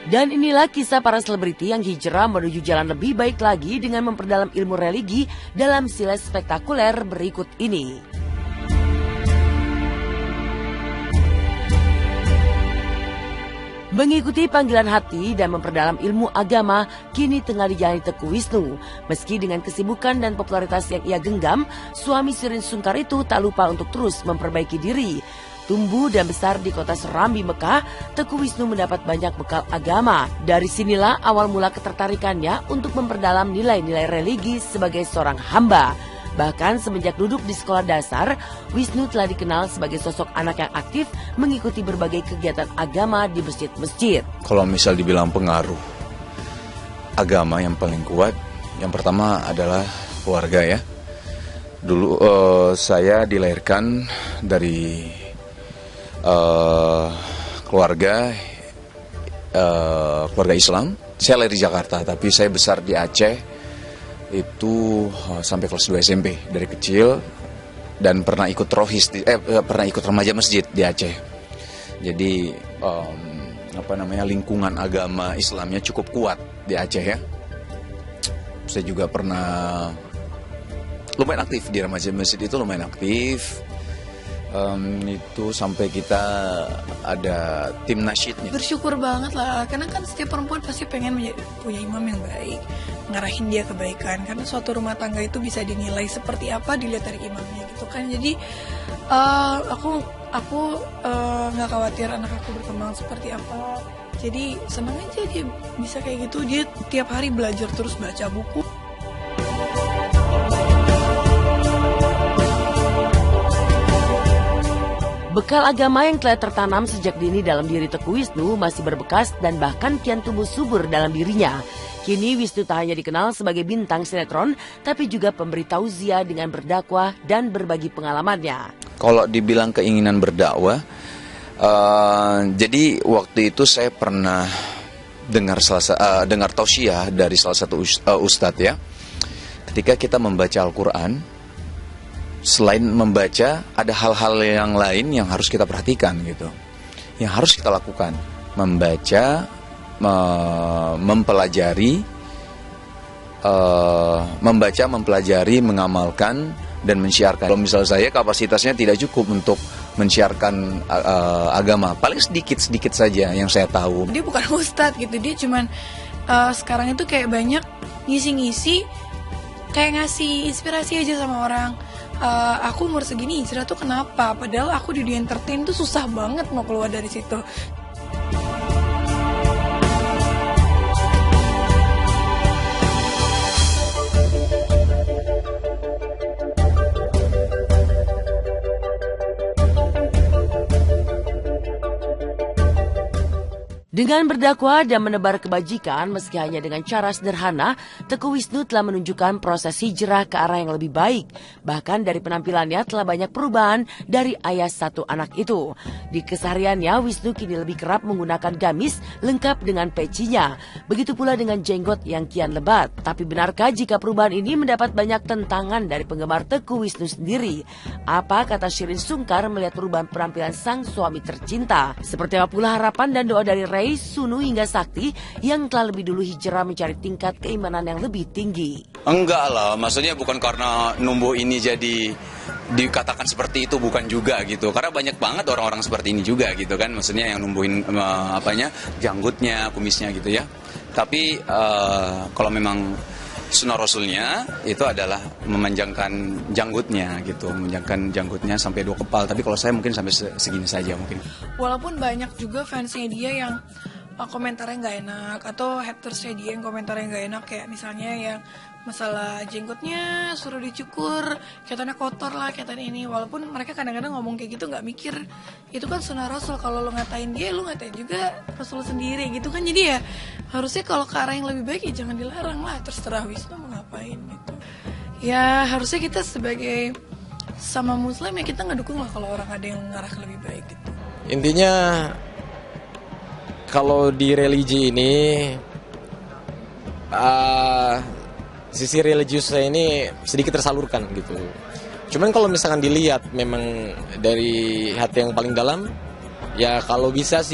Dan inilah kisah para selebriti yang hijrah menuju jalan lebih baik lagi dengan memperdalam ilmu religi dalam siles spektakuler berikut ini. Mengikuti panggilan hati dan memperdalam ilmu agama kini tengah dijalani Teuku Wisnu. Meski dengan kesibukan dan popularitas yang ia genggam, suami Shireen Sungkar itu tak lupa untuk terus memperbaiki diri. Tumbuh dan besar di kota Serambi, Mekah, Teuku Wisnu mendapat banyak bekal agama. Dari sinilah awal mula ketertarikannya untuk memperdalam nilai-nilai religi sebagai seorang hamba. Bahkan semenjak duduk di sekolah dasar, Wisnu telah dikenal sebagai sosok anak yang aktif mengikuti berbagai kegiatan agama di masjid-masjid. Kalau misal dibilang pengaruh agama yang paling kuat, yang pertama adalah keluarga ya. Dulu saya dilahirkan dari keluarga Islam. Saya lahir di Jakarta, tapi saya besar di Aceh. Itu sampai kelas 2 SMP dari kecil, dan pernah ikut pernah ikut remaja masjid di Aceh. Jadi lingkungan agama Islamnya cukup kuat di Aceh ya. Saya juga pernah lumayan aktif di remaja masjid, itu lumayan aktif. Itu sampai kita ada tim nasyidnya. Bersyukur banget lah, karena kan setiap perempuan pasti pengen punya imam yang baik, ngarahin dia kebaikan, karena suatu rumah tangga itu bisa dinilai seperti apa dilihat dari imamnya gitu kan. Jadi aku nggak khawatir anak aku berkembang seperti apa. Jadi senang aja dia bisa kayak gitu, dia tiap hari belajar terus baca buku. Bekal agama yang telah tertanam sejak dini dalam diri Teuku Wisnu masih berbekas dan bahkan kian tumbuh subur dalam dirinya. Kini Wisnu tak hanya dikenal sebagai bintang sinetron, tapi juga pemberi tausiah dengan berdakwah dan berbagi pengalamannya. Kalau dibilang keinginan berdakwah, jadi waktu itu saya pernah dengar tausiah dari salah satu ustadz ya. Ketika kita membaca Al-Quran, selain membaca, ada hal-hal yang lain yang harus kita perhatikan gitu, yang harus kita lakukan. Membaca, mempelajari, mengamalkan, dan mensiarkan. Kalau misalnya saya kapasitasnya tidak cukup untuk mensiarkan agama, paling sedikit saja yang saya tahu. Dia bukan ustadz gitu, dia cuman sekarang itu kayak banyak ngisi-ngisi, kayak ngasih inspirasi aja sama orang. Aku umur segini hijrah tuh kenapa? Padahal aku di dunia entertain tuh susah banget mau keluar dari situ. Dengan berdakwah dan menebar kebajikan meski hanya dengan cara sederhana, Teuku Wisnu telah menunjukkan proses hijrah ke arah yang lebih baik. Bahkan dari penampilannya telah banyak perubahan dari ayah satu anak itu. Di kesehariannya, Wisnu kini lebih kerap menggunakan gamis lengkap dengan pecinya. Begitu pula dengan jenggot yang kian lebat. Tapi benarkah jika perubahan ini mendapat banyak tentangan dari penggemar Teuku Wisnu sendiri? Apa kata Shireen Sungkar melihat perubahan penampilan sang suami tercinta? Seperti apa pula harapan dan doa dari Ray, Sunu hingga Sakti yang telah lebih dulu hijrah mencari tingkat keimanan yang lebih tinggi. Enggak lah, maksudnya bukan karena numbuh ini jadi dikatakan seperti itu, bukan juga gitu. Karena banyak banget orang-orang seperti ini juga gitu kan, maksudnya yang numbuhin janggutnya, kumisnya gitu ya. Tapi kalau memang sunnah Rasulnya itu adalah memanjangkan janggutnya gitu, memanjangkan janggutnya sampai 2 kepal. Tapi kalau saya mungkin sampai segini saja mungkin. Walaupun banyak juga fansnya dia yang komentarnya nggak enak, atau hatersnya dia yang komentarnya nggak enak, kayak misalnya yang masalah jenggotnya suruh dicukur, kelihatannya kotor lah, kelihatannya ini. Walaupun mereka kadang-kadang ngomong kayak gitu nggak mikir itu kan sunnah Rasul. Kalau lo ngatain dia, lo ngatain juga Rasul sendiri gitu kan. Jadi ya harusnya kalau ke arah yang lebih baik ya jangan dilarang lah, terserah Wisnu mau ngapain gitu. Ya harusnya kita sebagai sama muslim ya kita ngedukung lah kalau orang ada yang ngarah ke lebih baik gitu. Intinya kalau di religi ini sisi religius saya ini sedikit tersalurkan gitu. Cuman kalau misalkan dilihat memang dari hati yang paling dalam, ya kalau bisa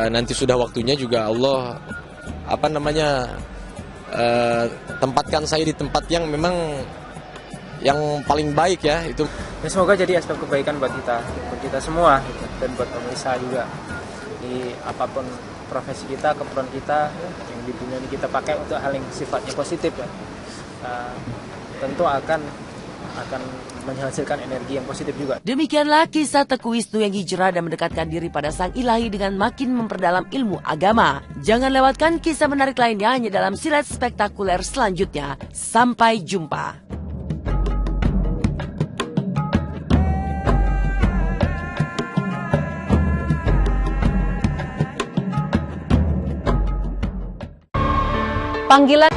nanti sudah waktunya juga Allah tempatkan saya di tempat yang memang yang paling baik ya itu. Ya, semoga jadi aspek kebaikan buat kita semua gitu. Dan buat pemirsa juga di apapun profesi kita, keperluan kita yang di dunia ini kita pakai untuk hal yang sifatnya positif ya. Tentu akan menghasilkan energi yang positif juga. Demikianlah kisah Teguh Wisnu yang hijrah dan mendekatkan diri pada Sang Ilahi dengan makin memperdalam ilmu agama. Jangan lewatkan kisah menarik lainnya hanya dalam Silet Spektakuler selanjutnya. Sampai jumpa. Panggilan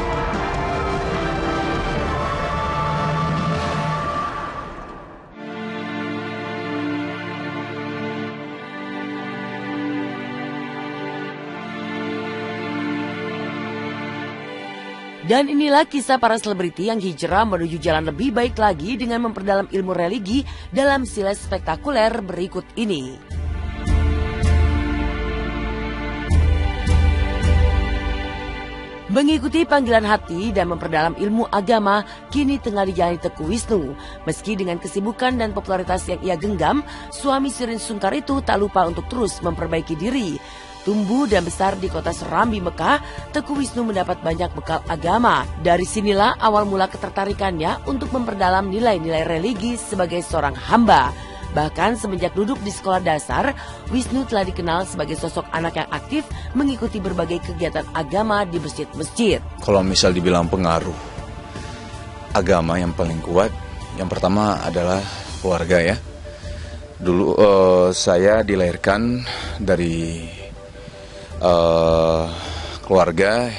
Dan inilah kisah para selebriti yang hijrah menuju jalan lebih baik lagi dengan memperdalam ilmu religi dalam Silet Spektakuler berikut ini. Mengikuti panggilan hati dan memperdalam ilmu agama kini tengah dijalani Teguh Wisnu. Meski dengan kesibukan dan popularitas yang ia genggam, suami Shirin Sungkar itu tak lupa untuk terus memperbaiki diri. Tumbuh dan besar di kota Serambi, Mekah, Teguh Wisnu mendapat banyak bekal agama. Dari sinilah awal mula ketertarikannya untuk memperdalam nilai-nilai religi sebagai seorang hamba. Bahkan semenjak duduk di sekolah dasar, Wisnu telah dikenal sebagai sosok anak yang aktif mengikuti berbagai kegiatan agama di masjid-masjid. Kalau misal dibilang pengaruh agama yang paling kuat, yang pertama adalah keluarga ya. Dulu saya dilahirkan dari keluarga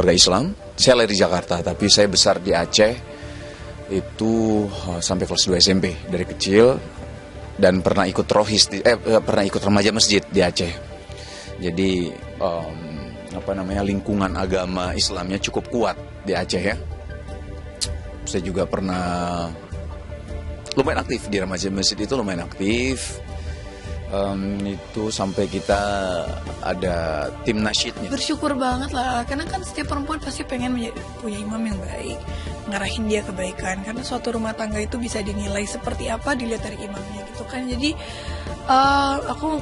Islam. Saya lahir di Jakarta, tapi saya besar di Aceh. Itu sampai kelas 2 SMP dari kecil, dan pernah ikut pernah ikut remaja masjid di Aceh. Jadi lingkungan agama Islamnya cukup kuat di Aceh ya. Saya juga pernah lumayan aktif di remaja masjid, itu lumayan aktif. Itu sampai kita ada tim nasyidnya. Bersyukur banget lah, karena kan setiap perempuan pasti pengen punya imam yang baik, ngarahin dia kebaikan, karena suatu rumah tangga itu bisa dinilai seperti apa dilihat dari imamnya gitu kan. Jadi aku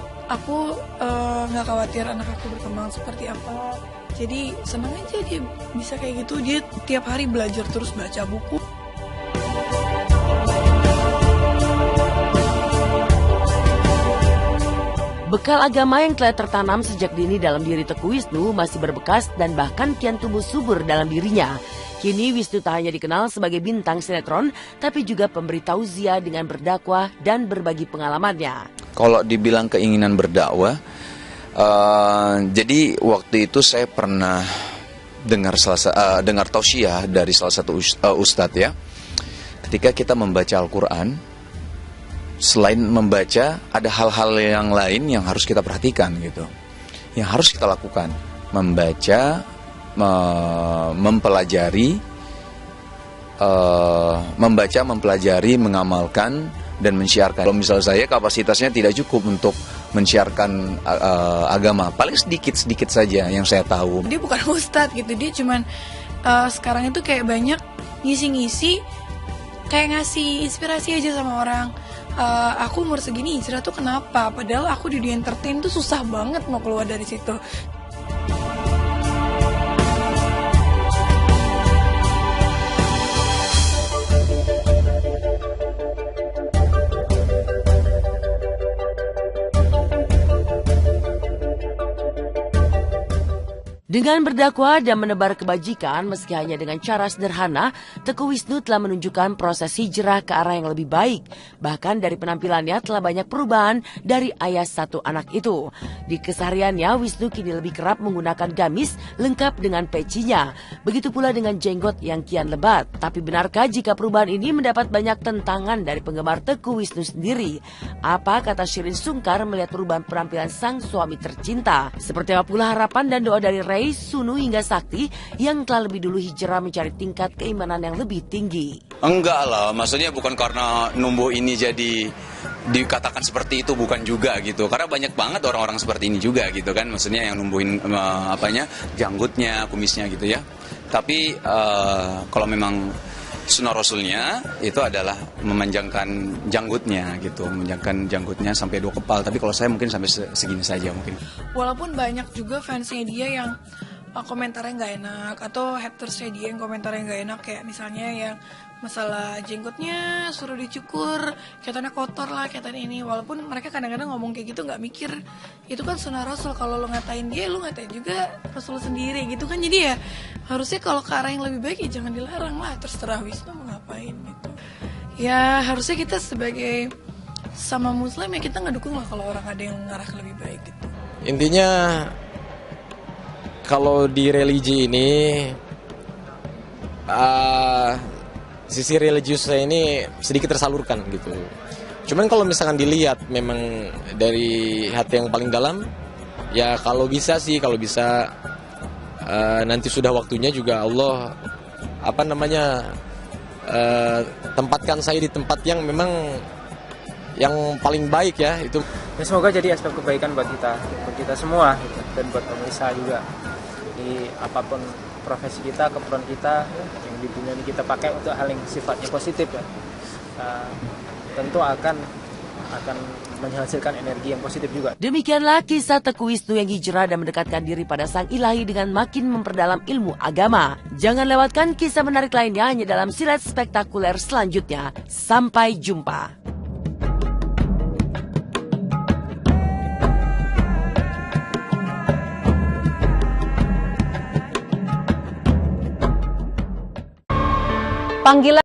nggak khawatir anak aku berkembang seperti apa. Jadi senang aja dia bisa kayak gitu, dia tiap hari belajar terus baca buku. Bekal agama yang telah tertanam sejak dini dalam diri Teguh Wisnu masih berbekas dan bahkan kian tumbuh subur dalam dirinya. Kini Wisnu tak hanya dikenal sebagai bintang sinetron, tapi juga pemberi tausiah dengan berdakwah dan berbagi pengalamannya. Kalau dibilang keinginan berdakwah, jadi waktu itu saya pernah dengar tausiah dari salah satu ustadz ya. Ketika kita membaca Al-Quran, selain membaca, ada hal-hal yang lain yang harus kita perhatikan gitu, yang harus kita lakukan. Membaca, mempelajari, mengamalkan, dan mensiarkan. Kalau misal saya kapasitasnya tidak cukup untuk mensiarkan agama, paling sedikit saja yang saya tahu. Dia bukan ustadz gitu, dia cuman sekarang itu kayak banyak ngisi-ngisi, kayak ngasih inspirasi aja sama orang. Aku umur segini hijrah tuh kenapa? Padahal aku di dunia entertain tuh susah banget mau keluar dari situ. Dengan berdakwah dan menebar kebajikan meski hanya dengan cara sederhana, Teguh Wisnu telah menunjukkan proses hijrah ke arah yang lebih baik. Bahkan dari penampilannya telah banyak perubahan dari ayah satu anak itu. Di kesehariannya, Wisnu kini lebih kerap menggunakan gamis lengkap dengan pecinya. Begitu pula dengan jenggot yang kian lebat. Tapi benarkah jika perubahan ini mendapat banyak tentangan dari penggemar Teguh Wisnu sendiri? Apa kata Shirin Sungkar melihat perubahan penampilan sang suami tercinta? Seperti apa pula harapan dan doa dari Ray, Sunu hingga Sakti yang telah lebih dulu hijrah mencari tingkat keimanan yang lebih tinggi. Enggak lah, maksudnya bukan karena numbuh ini jadi dikatakan seperti itu bukan juga gitu, karena banyak banget orang-orang seperti ini juga gitu kan, maksudnya yang numbuhin janggutnya, kumisnya gitu ya. Tapi kalau memang sunnah rasulnya itu adalah memanjangkan janggutnya gitu, memanjangkan janggutnya sampai 2 kepal. Tapi kalau saya mungkin sampai segini saja mungkin. Walaupun banyak juga fansnya dia yang komentarnya nggak enak, atau hatersnya dia yang komentarnya nggak enak, kayak misalnya yang masalah jenggotnya suruh dicukur, katanya kotor lah, katanya ini. Walaupun mereka kadang-kadang ngomong kayak gitu nggak mikir itu kan sunnah rasul. Kalau lo ngatain dia, lo ngatain juga rasul sendiri gitu kan. Jadi ya harusnya kalau ke arah yang lebih baik ya jangan dilarang lah, terserah Wisnu mau ngapain gitu. Ya harusnya kita sebagai sama muslim ya kita ngedukung lah kalau orang ada yang ngarah ke lebih baik gitu. Intinya kalau di religi ini sisi religiusnya ini sedikit tersalurkan gitu. Cuman kalau misalkan dilihat memang dari hati yang paling dalam, ya kalau bisa nanti sudah waktunya juga Allah tempatkan saya di tempat yang memang yang paling baik ya itu. Ya, semoga jadi aspek kebaikan buat kita semua gitu. Dan buat pemirsa juga di apapun profesi kita, keperluan kita yang di dunia ini kita pakai untuk hal yang sifatnya positif ya. Tentu akan menghasilkan energi yang positif juga. Demikianlah kisah Teuku Wisnu yang hijrah dan mendekatkan diri pada Sang Ilahi dengan makin memperdalam ilmu agama. Jangan lewatkan kisah menarik lainnya hanya dalam Silet Spektakuler selanjutnya. Sampai jumpa. Panggilan